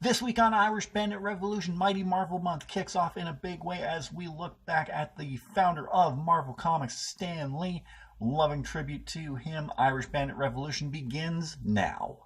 This week on Irish Bandit Revolution, Mighty Marvel Month kicks off in a big way as we look back at the founder of Marvel Comics, Stan Lee. Loving tribute to him, Irish Bandit Revolution begins now.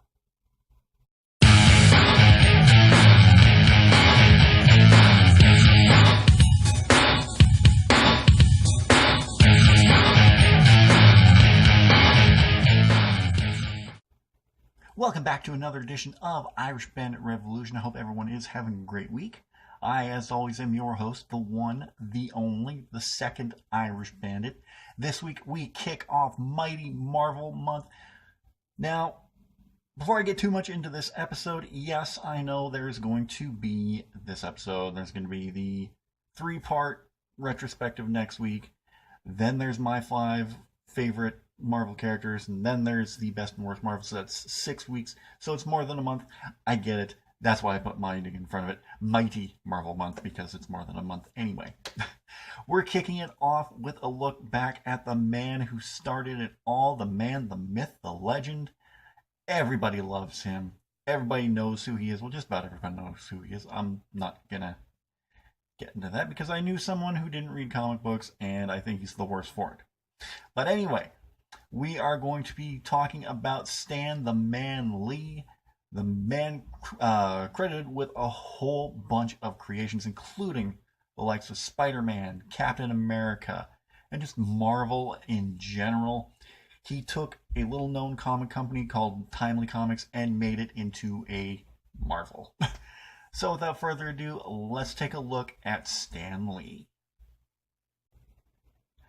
Welcome back to another edition of Irish Bandit Revolution. I hope everyone is having a great week. I, as always, am your host, the one, the only, the second Irish Bandit. This week we kick off Mighty Marvel Month. Now, before I get too much into this episode, yes, I know there's going to be this episode. There's going to be the 3-part retrospective next week. Then there's my 5 favorite Marvel characters, and then there's the best and worst Marvel, so that's 6 weeks, so it's more than a month. I get it. That's why I put Mighty in front of it. Mighty Marvel Month, because it's more than a month anyway. We're kicking it off with a look back at the man who started it all, the man, the myth, the legend. Everybody loves him. Everybody knows who he is. Well, just about everybody knows who he is. I'm not gonna get into that because I knew someone who didn't read comic books, and I think he's the worst for it. But anyway, we are going to be talking about Stan the Man Lee, the man credited with a whole bunch of creations, including the likes of Spider-Man, Captain America, and just Marvel in general. He took a little-known comic company called Timely Comics and made it into a Marvel. So without further ado, let's take a look at Stan Lee.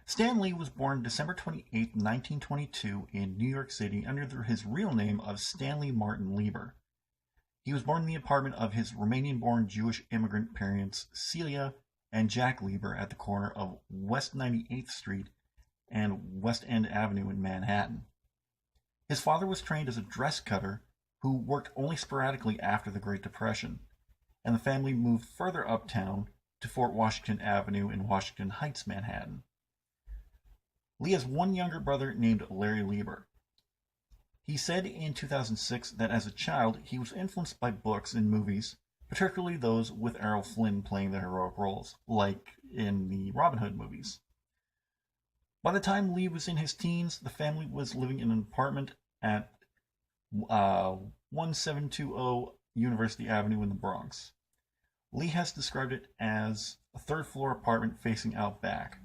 Stan Lee was born December 28, 1922 in New York City under his real name of Stanley Martin Lieber. He was born in the apartment of his Romanian-born Jewish immigrant parents Celia and Jack Lieber at the corner of West 98th Street and West End Avenue in Manhattan. His father was trained as a dress cutter who worked only sporadically after the Great Depression, and the family moved further uptown to Fort Washington Avenue in Washington Heights, Manhattan. Lee has one younger brother named Larry Lieber. He said in 2006 that as a child he was influenced by books and movies, particularly those with Errol Flynn playing the heroic roles, like in the Robin Hood movies. By the time Lee was in his teens, the family was living in an apartment at 1720 University Avenue in the Bronx. Lee has described it as a third-floor apartment facing out back.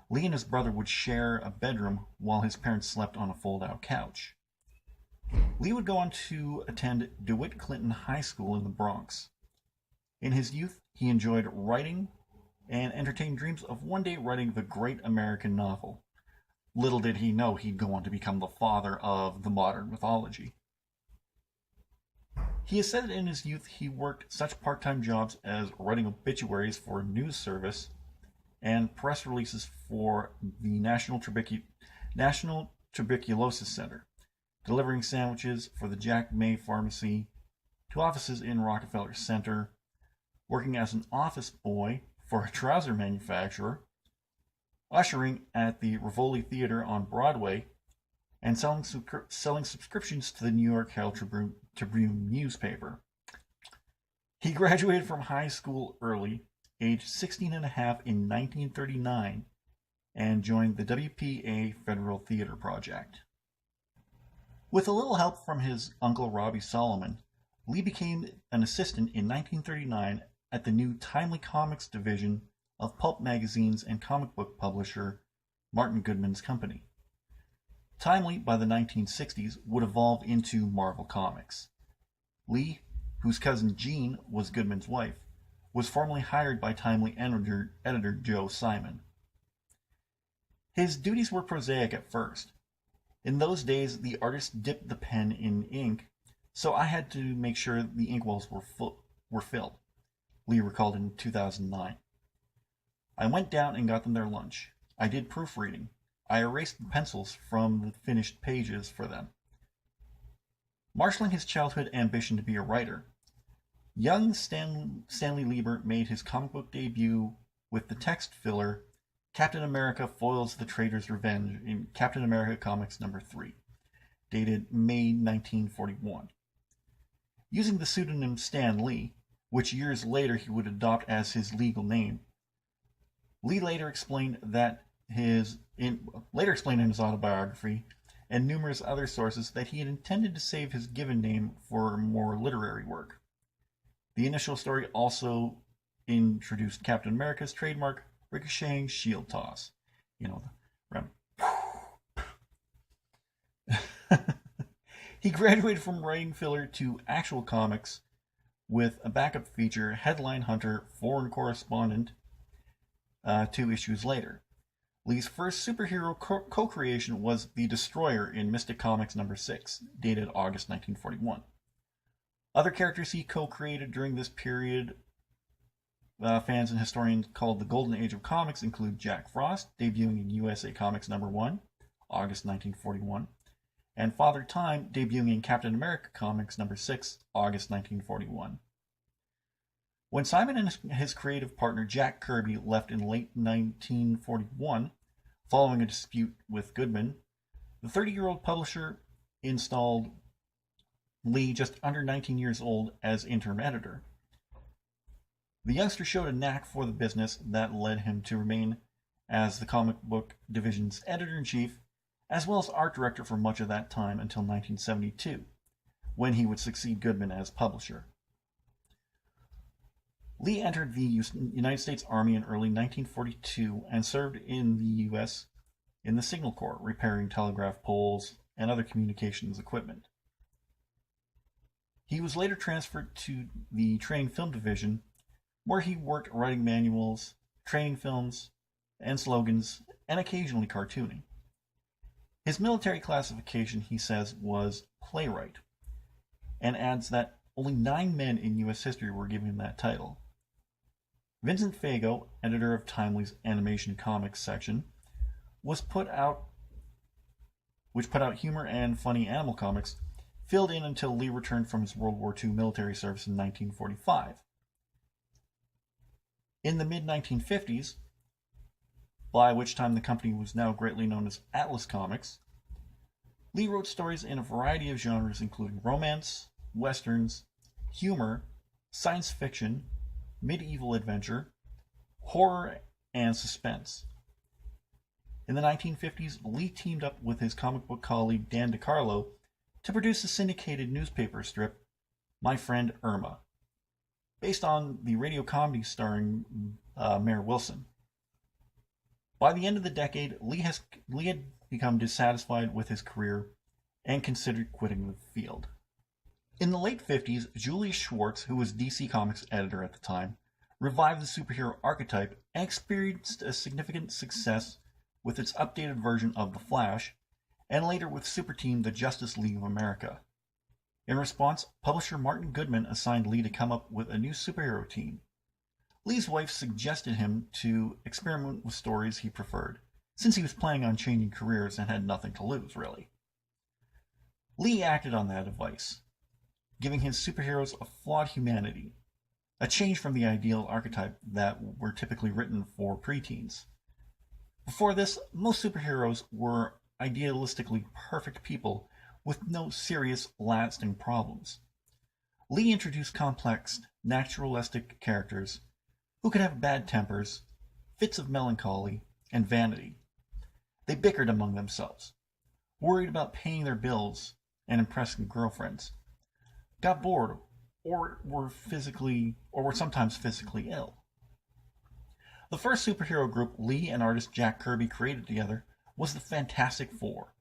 Lee and his brother would share a bedroom while his parents slept on a fold-out couch. Lee would go on to attend DeWitt Clinton High School in the Bronx. In his youth, he enjoyed writing and entertained dreams of one day writing the great American novel. Little did he know he'd go on to become the father of the modern mythology. He has said that in his youth he worked such part-time jobs as writing obituaries for a news service and press releases for the National Tuberculosis Center, delivering sandwiches for the Jack May Pharmacy to offices in Rockefeller Center, working as an office boy for a trouser manufacturer, ushering at the Rivoli Theater on Broadway, and selling subscriptions to the New York Herald Tribune newspaper. He graduated from high school early, aged 16 and a half in 1939, and joined the WPA Federal Theater Project. With a little help from his uncle Robbie Solomon, Lee became an assistant in 1939 at the new Timely Comics division of pulp magazines and comic book publisher Martin Goodman's company. Timely, by the 1960s, would evolve into Marvel Comics. Lee, whose cousin Jean was Goodman's wife, was formally hired by Timely editor Joe Simon. His duties were prosaic at first. In those days, the artist dipped the pen in ink, so I had to make sure the inkwells were filled, Lee recalled in 2009. I went down and got them their lunch. I did proofreading. I erased the pencils from the finished pages for them. Marshalling his childhood ambition to be a writer, young Stanley Lieber made his comic book debut with the text filler Captain America Foils the Traitor's Revenge in Captain America Comics number 3, dated May 1941. using the pseudonym Stan Lee, which years later he would adopt as his legal name. Lee later explained in his autobiography and numerous other sources that he had intended to save his given name for more literary work. The initial story also introduced Captain America's trademark ricocheting shield toss. He graduated from writing filler to actual comics with a backup feature, Headline Hunter, Foreign Correspondent, 2 issues later. Lee's first superhero co-creation was the Destroyer in Mystic Comics number 6, dated August 1941. Other characters he co-created during this period, fans and historians called the Golden Age of Comics, include Jack Frost, debuting in USA Comics number 1, August 1941, and Father Time, debuting in Captain America Comics number 6, August 1941. When Simon and his creative partner Jack Kirby left in late 1941, following a dispute with Goodman, the 30-year-old publisher installed Lee, just under 19 years old, as interim editor. The youngster showed a knack for the business that led him to remain as the comic book division's editor-in-chief, as well as art director for much of that time until 1972, when he would succeed Goodman as publisher. Lee entered the United States Army in early 1942 and served in the U.S. in the Signal Corps, repairing telegraph poles and other communications equipment. He was later transferred to the Training Film Division, where he worked writing manuals, training films, and slogans, and occasionally cartooning. His military classification, he says, was playwright, and adds that only 9 men in U.S. history were given that title. Vincent Fago, editor of Timely's Animation Comics section, which put out humor and funny animal comics, filled in until Lee returned from his World War II military service in 1945. In the mid-1950s, by which time the company was now greatly known as Atlas Comics, Lee wrote stories in a variety of genres including romance, westerns, humor, science fiction, medieval adventure, horror, and suspense. In the 1950s, Lee teamed up with his comic book colleague Dan DeCarlo to produce the syndicated newspaper strip My Friend Irma, based on the radio comedy starring Mayor Wilson. By the end of the decade, Lee had become dissatisfied with his career and considered quitting the field. In the late 50s, Julius Schwartz, who was DC Comics editor at the time, revived the superhero archetype and experienced a significant success with its updated version of The Flash, and later with Super Team The Justice League of America. In response, publisher Martin Goodman assigned Lee to come up with a new superhero team. Lee's wife suggested him to experiment with stories he preferred, since he was planning on changing careers and had nothing to lose, really. Lee acted on that advice, giving his superheroes a flawed humanity, a change from the ideal archetype that were typically written for preteens. Before this, most superheroes were idealistically perfect people with no serious, lasting problems. Lee introduced complex, naturalistic characters who could have bad tempers, fits of melancholy, and vanity. They bickered among themselves, worried about paying their bills and impressing girlfriends, got bored, or were sometimes physically ill. The first superhero group Lee and artist Jack Kirby created together was the Fantastic Four,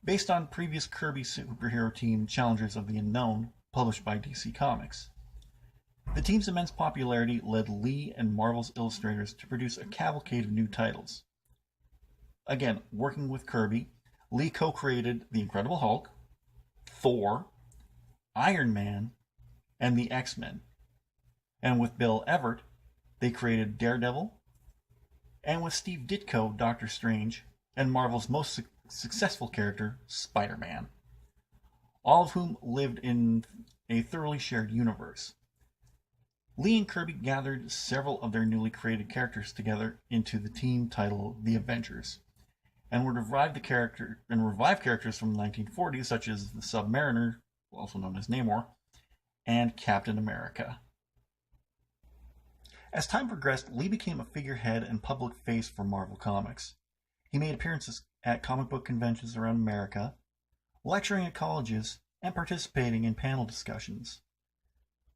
based on previous Kirby superhero team Challengers of the Unknown, published by DC Comics. The team's immense popularity led Lee and Marvel's illustrators to produce a cavalcade of new titles. Again, working with Kirby, Lee co-created The Incredible Hulk, Thor, Iron Man, and the X-Men. And with Bill Everett, they created Daredevil, and with Steve Ditko, Doctor Strange, and Marvel's most successful character, Spider-Man, all of whom lived in a thoroughly shared universe. Lee and Kirby gathered several of their newly created characters together into the team titled The Avengers, and would revive characters from the 1940s, such as the Submariner, also known as Namor, and Captain America. As time progressed, Lee became a figurehead and public face for Marvel Comics. He made appearances at comic book conventions around America, lecturing at colleges, and participating in panel discussions.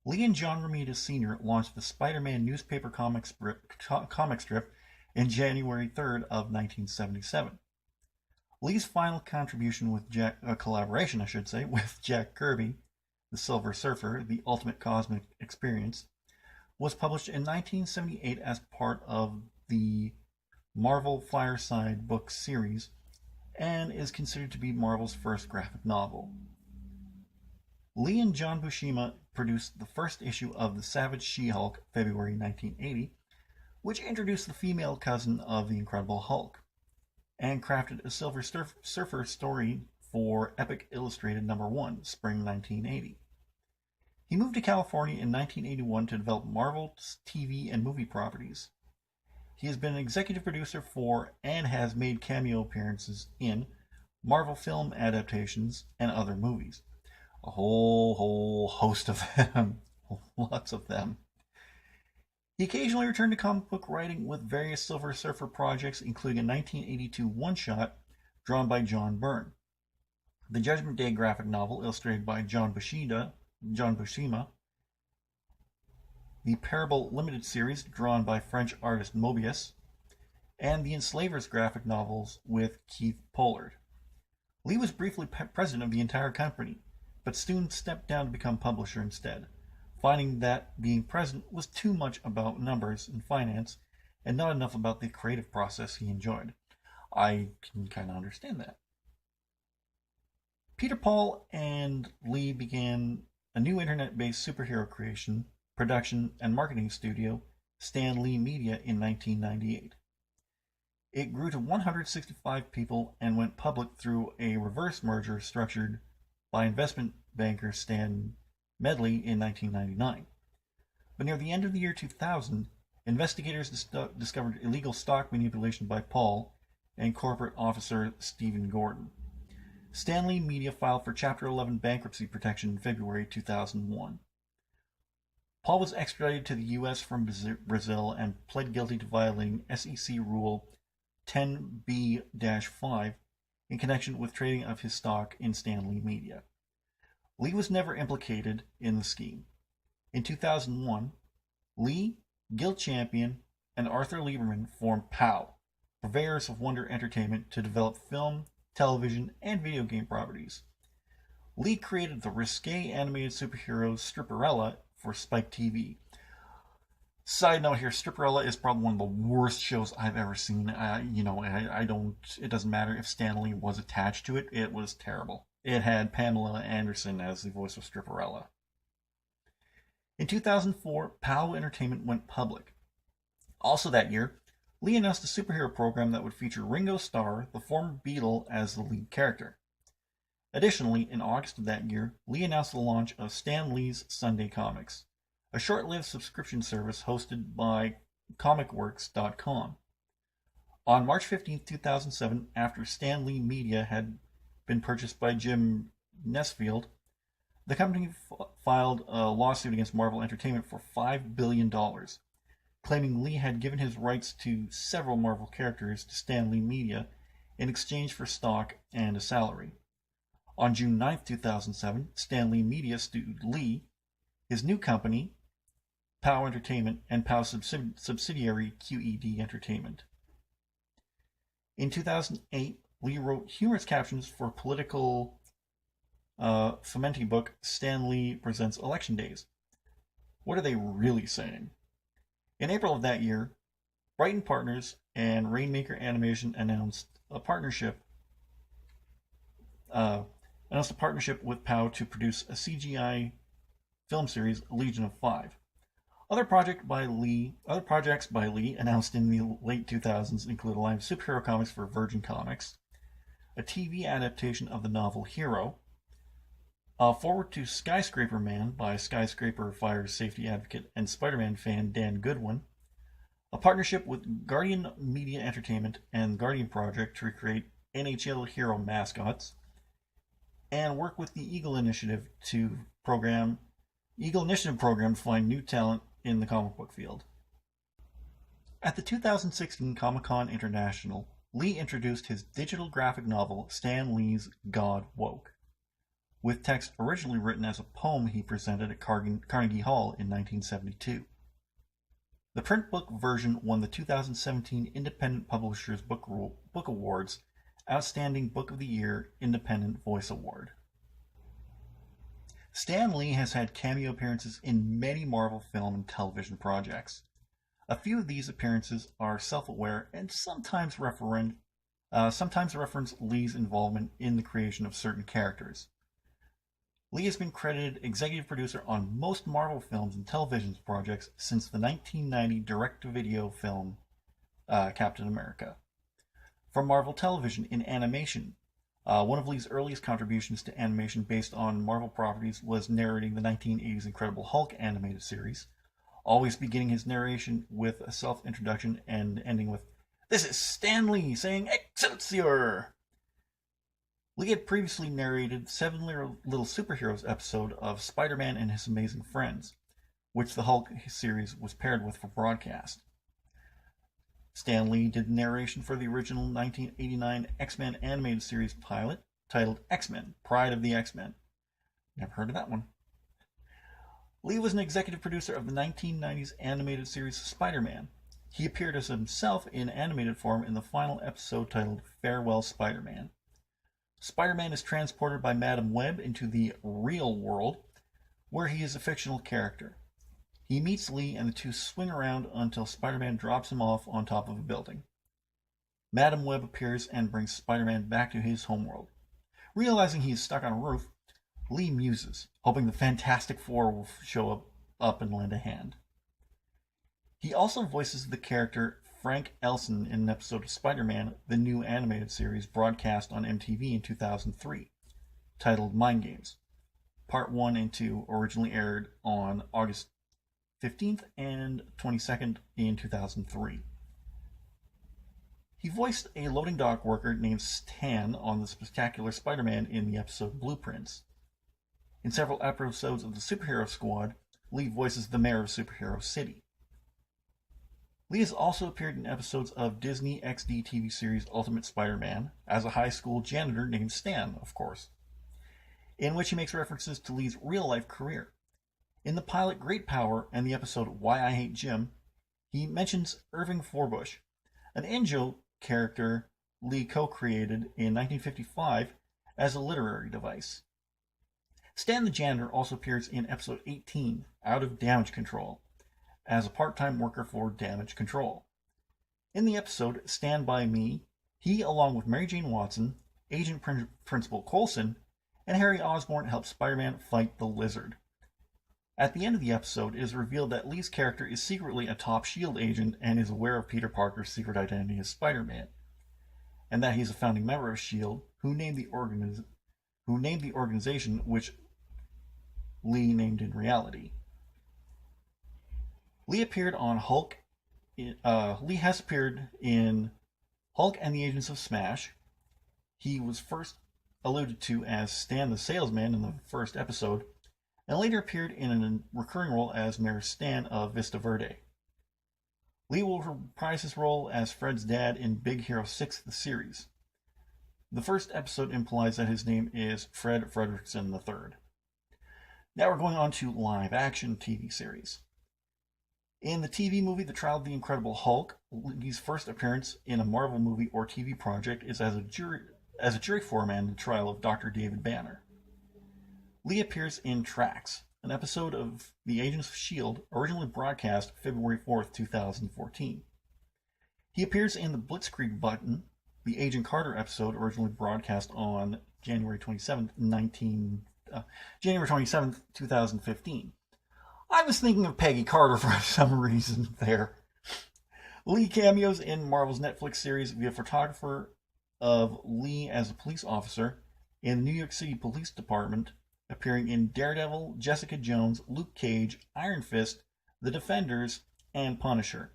Lee and John Romita Sr. launched the Spider-Man newspaper comic strip in January 3rd of 1977. Lee's final contribution with collaboration, with Jack Kirby, The Silver Surfer, The Ultimate Cosmic Experience, was published in 1978 as part of the Marvel Fireside book series and is considered to be Marvel's first graphic novel. Lee and John Buscema produced the first issue of The Savage She-Hulk, February 1980, which introduced the female cousin of the Incredible Hulk, and crafted a Silver Surfer story for Epic Illustrated #1, spring 1980. He moved to California in 1981 to develop Marvel's TV and movie properties. He has been an executive producer for and has made cameo appearances in Marvel film adaptations and other movies. A whole host of them. Lots of them. He occasionally returned to comic book writing with various Silver Surfer projects, including a 1982 one-shot drawn by John Byrne, the Judgment Day graphic novel illustrated by John Buscema, the Parable Limited series drawn by French artist Mobius, and the Enslavers graphic novels with Keith Pollard. Lee was briefly president of the entire company, but soon stepped down to become publisher instead, finding that being president was too much about numbers and finance and not enough about the creative process he enjoyed. I can kind of understand that. Peter Paul and Lee began a new internet-based superhero creation, production, and marketing studio, Stan Lee Media, in 1998. It grew to 165 people and went public through a reverse merger structured by investment banker Stan Medley in 1999. But near the end of the year 2000, investigators discovered illegal stock manipulation by Paul and corporate officer Stephen Gordon. Stan Lee Media filed for Chapter 11 bankruptcy protection in February 2001. Paul was extradited to the U.S. from Brazil and pled guilty to violating SEC Rule 10b-5 in connection with trading of his stock in Stan Lee Media. Lee was never implicated in the scheme. In 2001, Lee, Gil Champion, and Arthur Lieberman formed POW, purveyors of Wonder Entertainment, to develop film, television, and video game properties. Lee created the risque animated superhero Stripperella for Spike TV. Side note here, Stripperella is probably one of the worst shows I've ever seen. It doesn't matter if Stan Lee was attached to it. It was terrible. It had Pamela Anderson as the voice of Stripperella. In 2004, POW Entertainment went public. Also that year, Lee announced a superhero program that would feature Ringo Starr, the former Beatle, as the lead character. Additionally, in August of that year, Lee announced the launch of Stan Lee's Sunday Comics, a short-lived subscription service hosted by comicworks.com. On March 15, 2007, after Stan Lee Media had been purchased by Jim Nesfield, the company filed a lawsuit against Marvel Entertainment for $5 billion, claiming Lee had given his rights to several Marvel characters to Stan Lee Media in exchange for stock and a salary. On June 9, 2007, Stan Lee Media sued Lee, his new company, POW Entertainment, and POW subsidiary QED Entertainment. In 2008, Lee wrote humorous captions for political Fementi book Stan Lee Presents Election Days. What are they really saying? In April of that year, Brighton Partners and Rainmaker Animation announced a partnership with POW to produce a CGI film series, Legion of Five. Other projects by Lee announced in the late 2000s include a line of superhero comics for Virgin Comics, a TV adaptation of the novel Hero, a forward to Skyscraper Man by Skyscraper Fire Safety Advocate and Spider-Man fan Dan Goodwin, a partnership with Guardian Media Entertainment and Guardian Project to recreate NHL hero mascots, and work with the Eagle Initiative to program Eagle Initiative program to find new talent in the comic book field. At the 2016 Comic-Con International, Lee introduced his digital graphic novel Stan Lee's God Woke, with text originally written as a poem he presented at Carnegie Hall in 1972. The print book version won the 2017 Independent Publishers Book Awards Outstanding Book of the Year Independent Voice Award. Stan Lee has had cameo appearances in many Marvel film and television projects. A few of these appearances are self-aware and sometimes reference Lee's involvement in the creation of certain characters. Lee has been credited executive producer on most Marvel films and television projects since the 1990 direct-to-video film Captain America. From Marvel Television in animation, one of Lee's earliest contributions to animation based on Marvel properties was narrating the 1980s Incredible Hulk animated series, always beginning his narration with a self-introduction and ending with, "This is Stan Lee saying Excelsior!" Lee had previously narrated 7 Little Superheroes episode of Spider-Man and His Amazing Friends, which the Hulk series was paired with for broadcast. Stan Lee did narration for the original 1989 X-Men animated series pilot titled X-Men, Pride of the X-Men. Never heard of that one. Lee was an executive producer of the 1990s animated series Spider-Man. He appeared as himself in animated form in the final episode titled Farewell Spider-Man. Spider-Man is transported by Madam Web into the real world, where he is a fictional character. He meets Lee and the two swing around until Spider-Man drops him off on top of a building. Madam Web appears and brings Spider-Man back to his homeworld. Realizing he is stuck on a roof, Lee muses, hoping the Fantastic Four will show up and lend a hand. He also voices the character Frank Elson in an episode of Spider-Man, the new animated series broadcast on MTV in 2003, titled Mind Games. Part 1 and 2 originally aired on August 15th and 22nd in 2003. He voiced a loading dock worker named Stan on the Spectacular Spider-Man in the episode Blueprints. In several episodes of the Superhero Squad, Lee voices the mayor of Superhero City. Lee has also appeared in episodes of Disney XD TV series Ultimate Spider-Man as a high school janitor named Stan, of course, in which he makes references to Lee's real-life career. In the pilot Great Power and the episode Why I Hate Jim, he mentions Irving Forbush, an in-joke character Lee co-created in 1955 as a literary device. Stan the Janitor also appears in episode 18, Out of Damage Control, as a part-time worker for Damage Control. In the episode Stand By Me, he, along with Mary Jane Watson, Agent Principal Coulson, and Harry Osborn help Spider-Man fight the Lizard. At the end of the episode, it is revealed that Lee's character is secretly a top S.H.I.E.L.D. agent and is aware of Peter Parker's secret identity as Spider-Man, and that he is a founding member of S.H.I.E.L.D. who named the organization which Lee named in reality. Lee appeared on Hulk. Lee has appeared in Hulk and the Agents of Smash. He was first alluded to as Stan the Salesman in the first episode, and later appeared in a recurring role as Mayor Stan of Vista Verde. Lee will reprise his role as Fred's dad in Big Hero 6, the series. The first episode implies that his name is Fred Fredrickson III. Now we're going on to live-action TV series. In the TV movie The Trial of the Incredible Hulk, Lee's first appearance in a Marvel movie or TV project is as a jury foreman in the trial of Dr. David Banner. Lee appears in Tracks, an episode of The Agents of S.H.I.E.L.D., originally broadcast February 4th, 2014. He appears in the Blitzkrieg Button, the Agent Carter episode originally broadcast on January 27th, 2015. I was thinking of Peggy Carter for some reason there. Lee cameos in Marvel's Netflix series via photographer of Lee as a police officer in the New York City Police Department, appearing in Daredevil, Jessica Jones, Luke Cage, Iron Fist, The Defenders, and Punisher.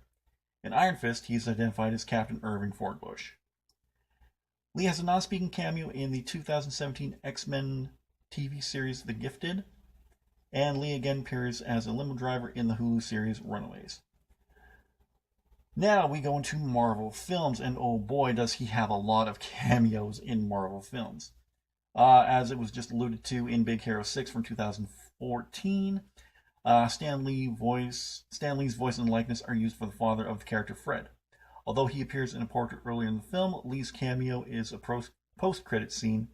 In Iron Fist, he is identified as Captain Irving Forbush. Lee has a non-speaking cameo in the 2017 X-Men TV series The Gifted, And Lee again appears as a limo driver in the Hulu series Runaways. Now we go into Marvel films, and oh boy, does he have a lot of cameos in Marvel films. As it was just alluded to in Big Hero 6 from 2014, Stan Lee's voice and likeness are used for the father of the character Fred. Although he appears in a portrait earlier in the film, Lee's cameo is a post-credit scene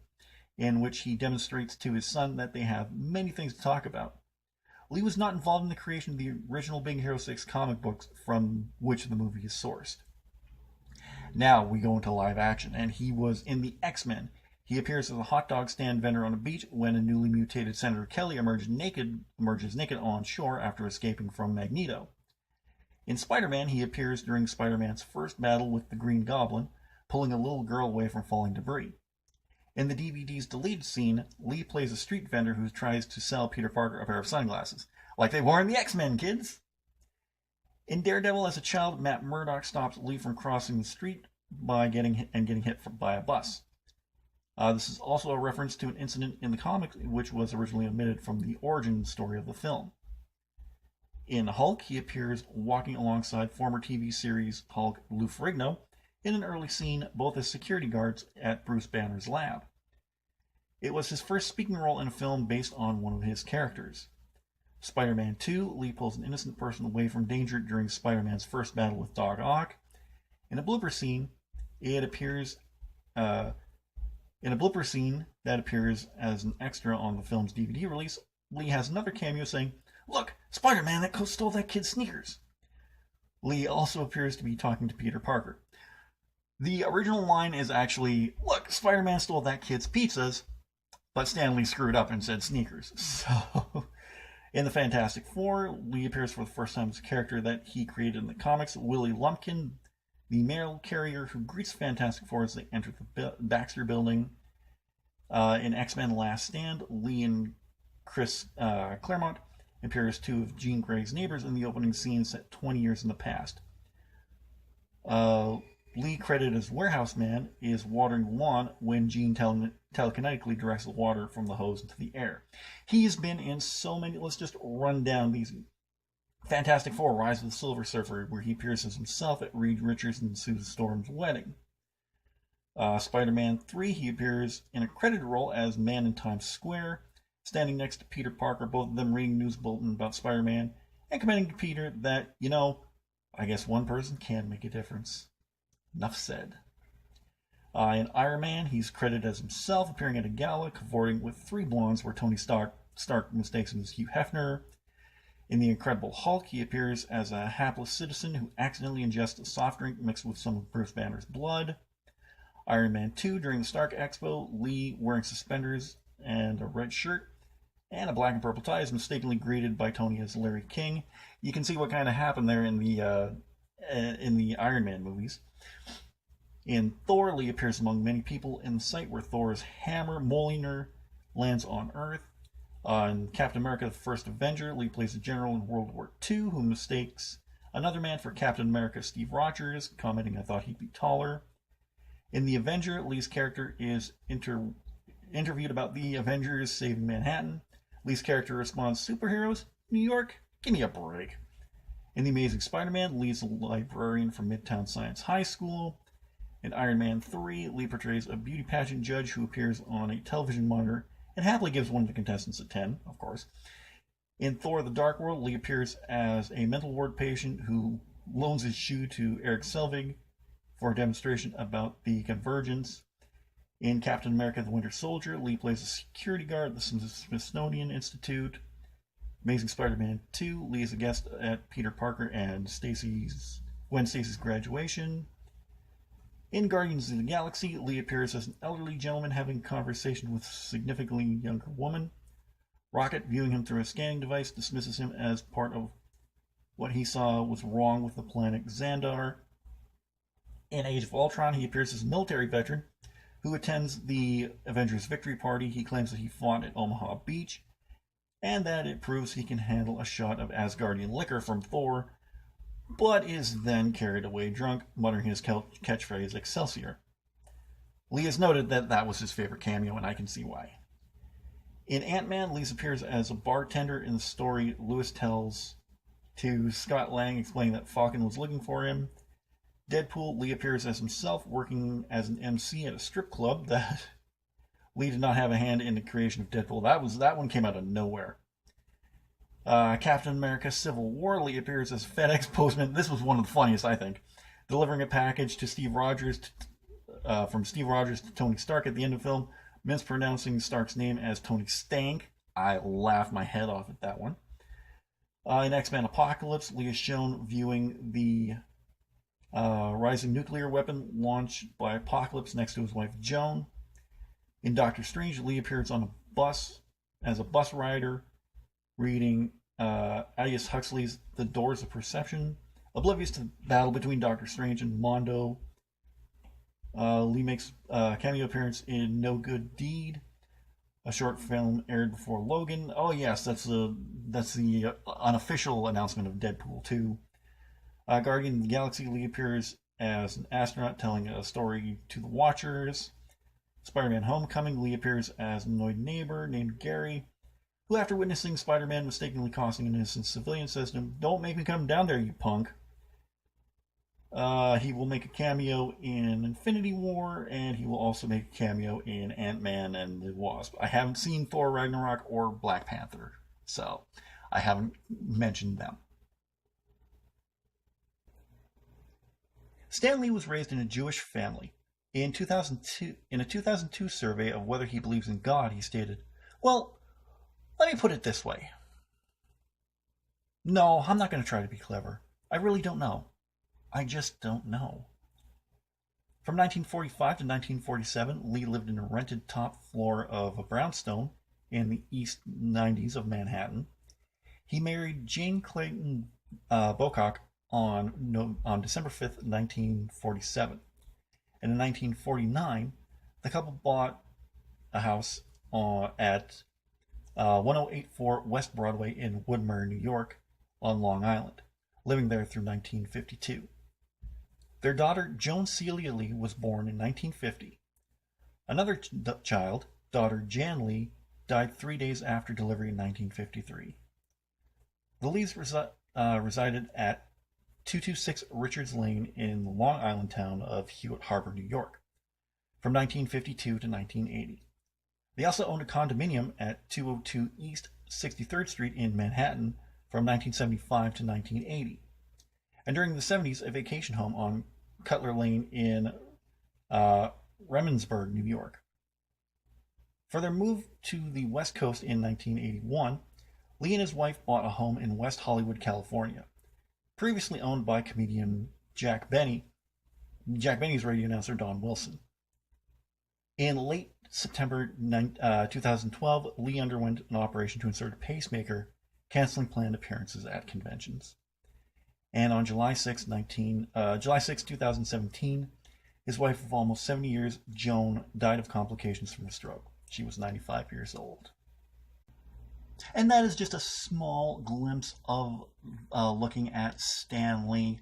in which he demonstrates to his son that they have many things to talk about. Lee was not involved in the creation of the original Big Hero 6 comic books from which the movie is sourced. Now we go into live action, and he was in the X-Men. He appears as a hot dog stand vendor on a beach when a newly mutated Senator Kelly emerges naked on shore after escaping from Magneto. In Spider-Man, he appears during Spider-Man's first battle with the Green Goblin, pulling a little girl away from falling debris. In the DVD's deleted scene, Lee plays a street vendor who tries to sell Peter Parker a pair of sunglasses, like they wore in the X-Men, kids! In Daredevil, as a child, Matt Murdock stops Lee from crossing the street by getting hit by a bus. This is also a reference to an incident in the comics which was originally omitted from the origin story of the film. In Hulk, he appears walking alongside former TV series Hulk Lou Ferrigno in an early scene, both as security guards at Bruce Banner's lab. It was his first speaking role in a film based on one of his characters. Spider-Man 2, Lee pulls an innocent person away from danger during Spider-Man's first battle with Doc Ock. In a blooper scene that appears as an extra on the film's DVD release, Lee has another cameo saying, "Look, Spider-Man that stole that kid's sneakers." Lee also appears to be talking to Peter Parker. The original line is actually, "Look, Spider-Man stole that kid's pizzas," but Stan Lee screwed up and said sneakers. So, in the Fantastic Four, Lee appears for the first time as a character that he created in the comics, Willie Lumpkin, the mail carrier who greets the Fantastic Four as they enter the Baxter Building. In X-Men Last Stand, Lee and Chris Claremont appear as two of Jean Grey's neighbors in the opening scene set 20 years in the past. Lee, credited as Warehouse Man, is watering the lawn when Jean telekinetically directs the water from the hose into the air. He's been in so many. Let's just run down these. Fantastic Four: Rise of the Silver Surfer, where he appears as himself at Reed Richards and Sue Storm's wedding. Spider-Man 3, he appears in a credited role as Man in Times Square, standing next to Peter Parker, both of them reading a news bulletin about Spider-Man, and commenting to Peter that, I guess one person can make a difference. Enough said. In Iron Man, he's credited as himself, appearing at a gala, cavorting with three blondes where Tony Stark mistakes him as Hugh Hefner. In The Incredible Hulk, he appears as a hapless citizen who accidentally ingests a soft drink mixed with some of Bruce Banner's blood. Iron Man 2, during the Stark Expo, Lee, wearing suspenders and a red shirt and a black and purple tie, is mistakenly greeted by Tony as Larry King. You can see what kind of happened there in the Iron Man movies. In Thor, Lee appears among many people in the site where Thor's hammer, Mjolnir, lands on Earth. In Captain America, the First Avenger, Lee plays a general in World War II who mistakes another man for Captain America, Steve Rogers, commenting, "I thought he'd be taller." In The Avenger, Lee's character is interviewed about the Avengers saving Manhattan. Lee's character responds, "Superheroes? New York? Give me a break." In The Amazing Spider-Man, Lee's a librarian from Midtown Science High School. In Iron Man 3, Lee portrays a beauty pageant judge who appears on a television monitor and happily gives one of the contestants a 10, of course. In Thor: The Dark World, Lee appears as a mental ward patient who loans his shoe to Eric Selvig for a demonstration about the Convergence. In Captain America: The Winter Soldier, Lee plays a security guard at the Smithsonian Institute. Amazing Spider-Man 2, Lee is a guest at Peter Parker and Gwen Stacy's graduation. In Guardians of the Galaxy, Lee appears as an elderly gentleman having a conversation with a significantly younger woman. Rocket, viewing him through a scanning device, dismisses him as part of what he saw was wrong with the planet Xandar. In Age of Ultron, he appears as a military veteran who attends the Avengers Victory Party. He claims that he fought at Omaha Beach, and that it proves he can handle a shot of Asgardian liquor from Thor, but is then carried away drunk, muttering his catchphrase, "Excelsior." Lee has noted that that was his favorite cameo, and I can see why. In Ant-Man, Lee appears as a bartender in the story Lewis tells to Scott Lang, explaining that Falcon was looking for him. Deadpool, Lee appears as himself, working as an MC at a strip club. That Lee did not have a hand in the creation of Deadpool. That one came out of nowhere. Captain America: Civil War, Lee appears as FedEx postman. This was one of the funniest, I think, delivering a package to Steve Rogers, from Steve Rogers to Tony Stark at the end of the film, mispronouncing Stark's name as Tony Stank. I laughed my head off at that one. In X-Men Apocalypse, Lee is shown viewing the rising nuclear weapon launched by Apocalypse next to his wife Joan. In Doctor Strange, Lee appears on a bus as a bus rider, reading Aldous Huxley's The Doors of Perception. Oblivious to the battle between Doctor Strange and Mondo, Lee makes a cameo appearance in No Good Deed, a short film aired before Logan. Oh yes, that's the unofficial announcement of Deadpool 2. Guardian of the Galaxy, Lee appears as an astronaut telling a story to the Watchers. Spider-Man Homecoming, Lee appears as an annoyed neighbor named Gary, who, after witnessing Spider-Man mistakenly costing an innocent civilian, says to him, "Don't make me come down there, you punk." He will make a cameo in Infinity War, and he will also make a cameo in Ant-Man and the Wasp. I haven't seen Thor Ragnarok or Black Panther, so I haven't mentioned them. Stan Lee was raised in a Jewish family. In a 2002 survey of whether he believes in God, he stated, "Well, let me put it this way. No, I'm not going to try to be clever. I really don't know. I just don't know." From 1945 to 1947, Lee lived in a rented top floor of a brownstone in the East 90s of Manhattan. He married Jane Clayton Bocock on December 5th, 1947. And in 1949, the couple bought a house at 1084 West Broadway in Woodmere, New York, on Long Island, living there through 1952. Their daughter, Joan Celia Lee, was born in 1950. Another child, daughter Jan Lee, died 3 days after delivery in 1953. The Lees resided at 226 Richards Lane in the Long Island town of Hewitt Harbor, New York, from 1952 to 1980. They also owned a condominium at 202 East 63rd Street in Manhattan from 1975 to 1980. And during the 70s, a vacation home on Cutler Lane in Remensburg, New York. For their move to the West Coast in 1981, Lee and his wife bought a home in West Hollywood, California, previously owned by comedian Jack Benny's radio announcer Don Wilson. In late September 2012, Lee underwent an operation to insert a pacemaker, canceling planned appearances at conventions. And on July 6, 2017, his wife of almost 70 years, Joan, died of complications from a stroke. She was 95 years old. And that is just a small glimpse of looking at Stan Lee.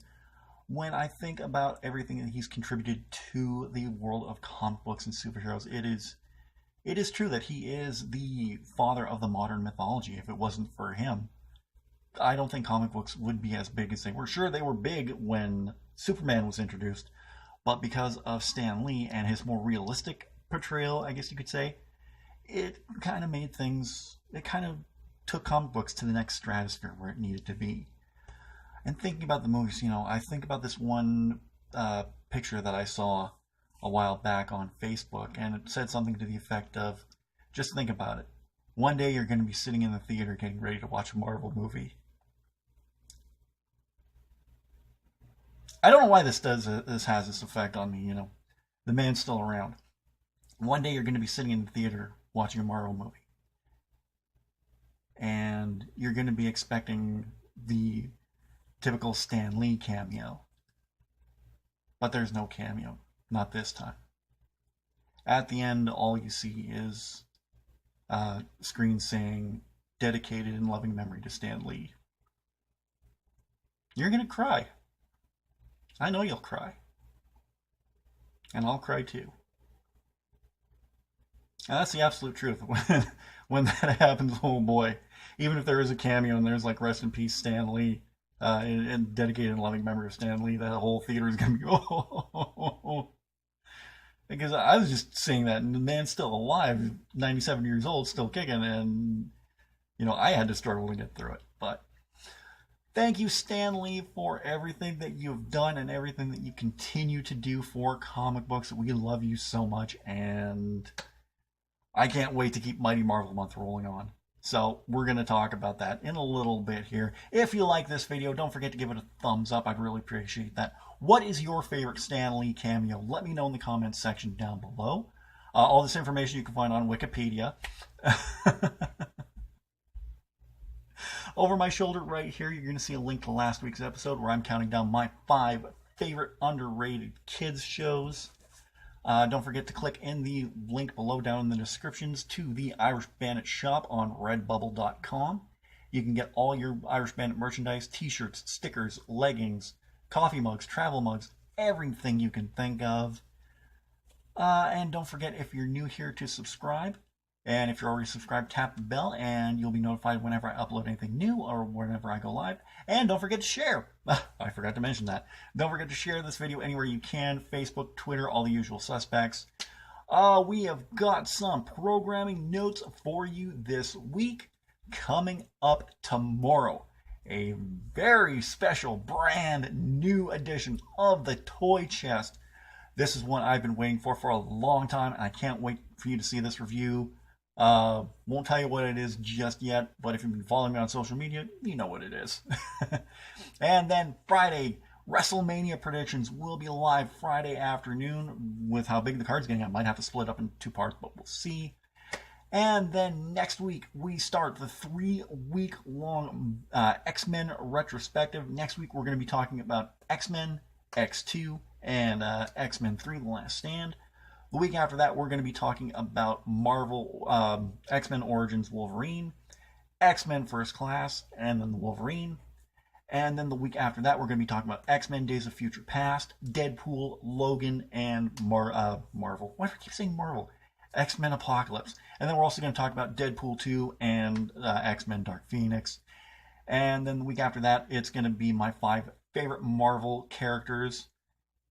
When I think about everything that he's contributed to the world of comic books and superheroes, it is true that he is the father of the modern mythology. If it wasn't for him, I don't think comic books would be as big as they were. Sure, they were big when Superman was introduced, but because of Stan Lee and his more realistic portrayal, I guess you could say, it kind of made things, it kind of took comic books to the next stratosphere where it needed to be. And thinking about the movies, I think about this one picture that I saw a while back on Facebook, and it said something to the effect of, just think about it. One day you're going to be sitting in the theater getting ready to watch a Marvel movie. I don't know why this has this effect on me, The man's still around. One day you're going to be sitting in the theater watching a Marvel movie. And you're going to be expecting the typical Stan Lee cameo. But there's no cameo. Not this time. At the end, all you see is screen saying, "Dedicated in loving memory to Stan Lee." You're going to cry. I know you'll cry. And I'll cry too. And that's the absolute truth. when that happens, oh boy. Even if there is a cameo and there's like rest in peace Stan Lee, and dedicated and loving memory of Stan Lee, that whole theater is gonna be oh. Because I was just saying that, and the man's still alive, 97 years old, still kicking, and I had to struggle to get through it. But thank you, Stan Lee, for everything that you've done and everything that you continue to do for comic books. We love you so much, and I can't wait to keep Mighty Marvel Month rolling on. So we're going to talk about that in a little bit here. If you like this video, don't forget to give it a thumbs up. I'd really appreciate that. What is your favorite Stan Lee cameo? Let me know in the comments section down below. All this information you can find on Wikipedia. Over my shoulder right here, you're going to see a link to last week's episode where I'm counting down my 5 favorite underrated kids shows. Don't forget to click in the link below down in the descriptions to the Irish Bandit shop on redbubble.com. You can get all your Irish Bandit merchandise, t-shirts, stickers, leggings, coffee mugs, travel mugs, everything you can think of. And don't forget, if you're new here, to subscribe. And if you're already subscribed, tap the bell and you'll be notified whenever I upload anything new or whenever I go live. And don't forget to share. I forgot to mention that. Don't forget to share this video anywhere you can. Facebook, Twitter, all the usual suspects. We have got some programming notes for you this week. Coming up tomorrow, a very special brand new edition of the Toy Chest. This is one I've been waiting for a long time, and I can't wait for you to see this review. Won't tell you what it is just yet, but if you've been following me on social media, you know what it is. And then Friday, WrestleMania predictions will be live Friday afternoon. With how big the card's getting, I might have to split up in 2 parts, but we'll see. And then next week, we start the 3-week-long X-Men retrospective. Next week, we're going to be talking about X-Men, X2, and X-Men 3, The Last Stand. The week after that, we're going to be talking about Marvel X-Men Origins Wolverine, X-Men First Class, and then the Wolverine. And then the week after that, we're going to be talking about X-Men Days of Future Past, Deadpool, Logan, and Marvel. Why do I keep saying Marvel? X-Men Apocalypse. And then we're also going to talk about Deadpool 2 and X-Men Dark Phoenix. And then the week after that, it's going to be my 5 favorite Marvel characters.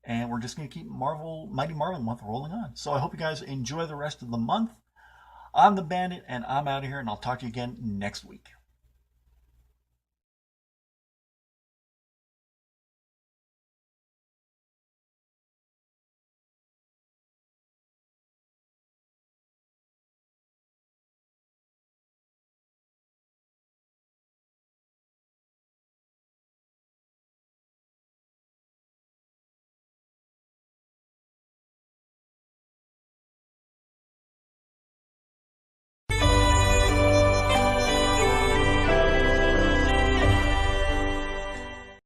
And we're just going to keep Mighty Marvel Month rolling on. So I hope you guys enjoy the rest of the month. I'm the Bandit, and I'm out of here, and I'll talk to you again next week.